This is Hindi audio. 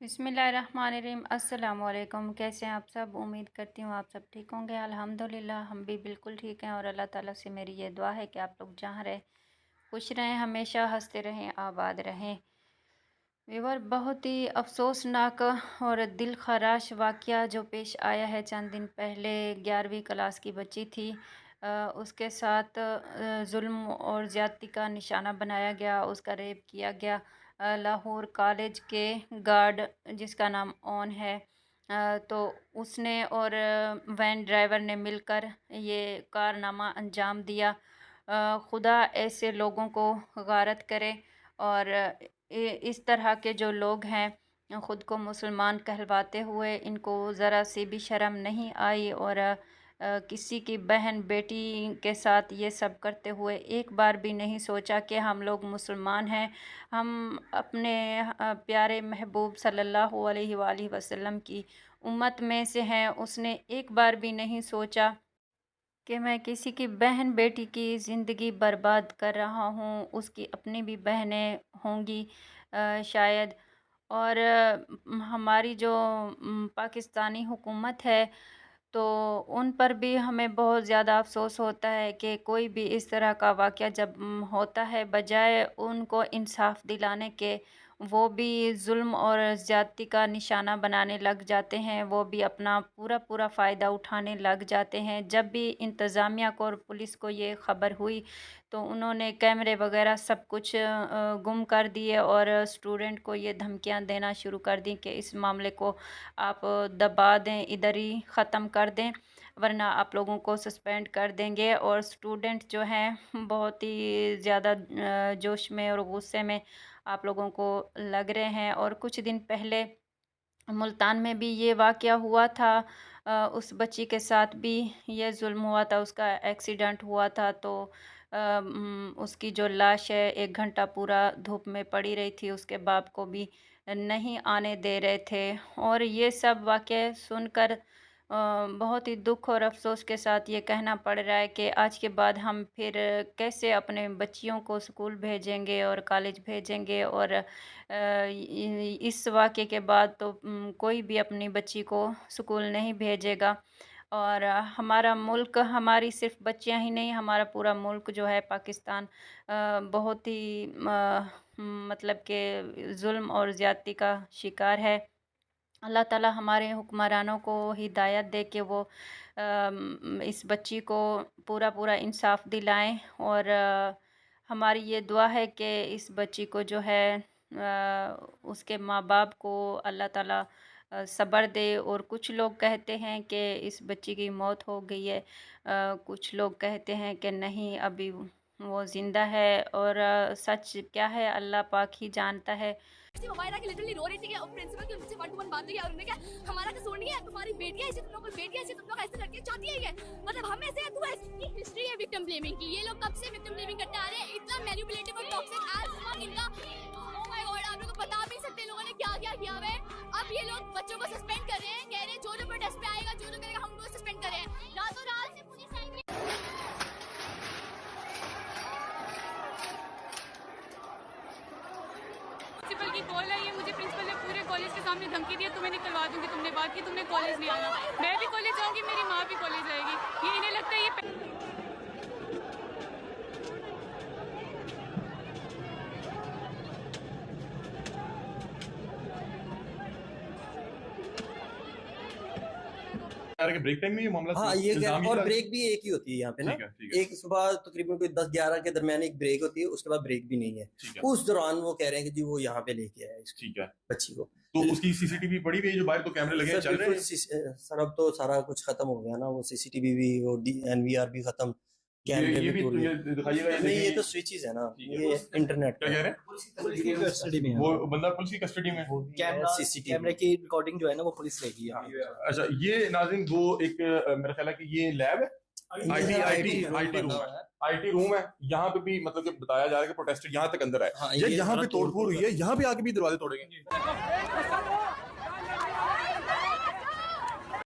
बिस्मिल्लाहिर्रहमानिर्रहीम। अस्सलाम वालेकुम। कैसे हैं आप सब? उम्मीद करती हूँ आप सब ठीक होंगे। अल्हम्दुलिल्लाह हम भी बिल्कुल ठीक हैं और अल्लाह ताला से मेरी ये दुआ है कि आप लोग जहाँ रहें खुश रहें, हमेशा हंसते रहें, आबाद रहें। व्यूअर, बहुत ही अफसोसनाक और दिल खराश वाक़या जो पेश आया है चंद दिन पहले। 11वीं क्लास की बच्ची थी, उसके साथ जुल्म और ज़्यादती का निशाना बनाया गया, उसका रेप किया गया। लाहौर कॉलेज के गार्ड जिसका नाम ओन है, तो उसने और वैन ड्राइवर ने मिलकर ये कारनामा अंजाम दिया। खुदा ऐसे लोगों को गारत करे। और इस तरह के जो लोग हैं ख़ुद को मुसलमान कहलवाते हुए इनको ज़रा सी भी शर्म नहीं आई, और किसी की बहन बेटी के साथ ये सब करते हुए एक बार भी नहीं सोचा कि हम लोग मुसलमान हैं, हम अपने प्यारे महबूब सल्लल्लाहु अलैहि वसल्लम की उम्मत में से हैं। उसने एक बार भी नहीं सोचा कि मैं किसी की बहन बेटी की ज़िंदगी बर्बाद कर रहा हूँ, उसकी अपनी भी बहनें होंगी शायद। और हमारी जो पाकिस्तानी हुकूमत है, तो उन पर भी हमें बहुत ज़्यादा अफ़सोस होता है कि कोई भी इस तरह का वाक़या जब होता है, बजाय उनको इंसाफ़ दिलाने के, वो भी ज़ुल्म और ज़्यादती का निशाना बनाने लग जाते हैं। वो भी अपना पूरा पूरा फ़ायदा उठाने लग जाते हैं। जब भी इंतज़ामिया को और पुलिस को ये ख़बर हुई, तो उन्होंने कैमरे वगैरह सब कुछ गुम कर दिए और स्टूडेंट को ये धमकियां देना शुरू कर दी कि इस मामले को आप दबा दें, इधर ही ख़त्म कर दें, वरना आप लोगों को सस्पेंड कर देंगे। और स्टूडेंट जो हैं बहुत ही ज़्यादा जोश में और गुस्से में आप लोगों को लग रहे हैं। और कुछ दिन पहले मुल्तान में भी ये वाक़या हुआ था, उस बच्ची के साथ भी ये जुल्म हुआ था, उसका एक्सीडेंट हुआ था। तो उसकी जो लाश है 1 घंटा पूरा धूप में पड़ी रही थी, उसके बाप को भी नहीं आने दे रहे थे। और ये सब वाक़ये सुनकर बहुत ही दुख और अफ़सोस के साथ ये कहना पड़ रहा है कि आज के बाद हम फिर कैसे अपने बच्चियों को स्कूल भेजेंगे और कॉलेज भेजेंगे। और इस वाक़ये के बाद तो कोई भी अपनी बच्ची को स्कूल नहीं भेजेगा। और हमारा मुल्क, हमारी सिर्फ बच्चियां ही नहीं, हमारा पूरा मुल्क जो है पाकिस्तान बहुत ही मतलब कि जुल्म और ज़्यादती का शिकार है। अल्लाह ताला हमारे हुक्मरानों को हिदायत दे कि वो इस बच्ची को पूरा पूरा इंसाफ दिलाएं। और हमारी ये दुआ है कि इस बच्ची को जो है उसके माँ बाप को अल्लाह ताला सब्र दे। और कुछ लोग कहते हैं कि इस बच्ची की मौत हो गई है, कुछ लोग कहते हैं कि नहीं, अभी वो ज़िंदा है। और सच क्या है अल्लाह पाक ही जानता है। हुमायरा की लिटरली रो रही थी कि प्रिंसिपल की उनसे 1-to-1 बात हुई और उन्होंने क्या, हमारा कसूर नहीं है, तुम्हारी बेटियां ऐसी, तुम लोग बेटियां ऐसी, तुम लोग ऐसे लड़के चाहती है ये, मतलब हम ऐसे हैं, तू ऐसे। ये हिस्ट्री है विक्टिम ब्लेमिंग की। ये लोग कब से विक्टिम ब्लेमिंग करते आ रहे हैं, इतना मैनिपुलेटिव और टॉक्सिक एज फक इनका। ओह माय गॉड, आप लोगों को बता भी सकते लोगों ने क्या क्या किया हुआ है। अब ये लोग बच्चों को सस्पेंड कर रहे हैं, कह रहे हैं जो जो प्रोटेस्ट पे आएगा, जो जो करेगा, हम उसको सस्पेंड कर रहे हैं। रातों रात से पुलिस आएंगे। प्रिंसिपल की कॉल है, ये मुझे प्रिंसिपल ने पूरे कॉलेज के सामने धमकी दी है, तुम्हें निकलवा दूंगी, तुमने बात की, तुमने कॉलेज नहीं आना। मैं भी कॉलेज जाऊंगी, मेरी माँ भी कॉलेज जाएगी। ये इन्हें लगता है ये के ब्रेक टाइम में ये मामला हाँ, ये और ब्रेक भी एक ही होती है यहाँ पे ना। ठीक है। एक सुबह तकरीबन कोई 10-11 के दरमियान एक ब्रेक होती है, उसके बाद ब्रेक भी नहीं है। उस दौरान वो कह रहे हैं कि जी वो यहाँ पे लेके आया ठीक है बच्ची को। तो उसकी सीसीटीवी पड़ी हुई है, जो बाहर तो कैमरे लगे चल रहे हैं सर। अब तो सारा कुछ खत्म हो गया ना, वो सीसीटीवी भी, वो एनवीआर भी खत्म, कैमरे भी टूट गए। दिखाइएगा। नहीं, ये तो स्विचेस है ना, ये इंटरनेट क्या कह रहे हैं, कस्टडी में है वो बंदा पुलिस की कस्टडी में है। कैमरे की रिकॉर्डिंग जो है ना वो पुलिस लेगी। अच्छा, ये नाज़रीन वो एक मेरा ख्याल है कि ये लैब है, आईटी रूम है। यहाँ पे भी मतलब कि बताया जा रहा है कि प्रोटेस्टर यहाँ तक अंदर आए। यहाँ पे तोड़फोड़ हुई है, यहाँ पे आके भी दरवाजे तोड़ेंगे।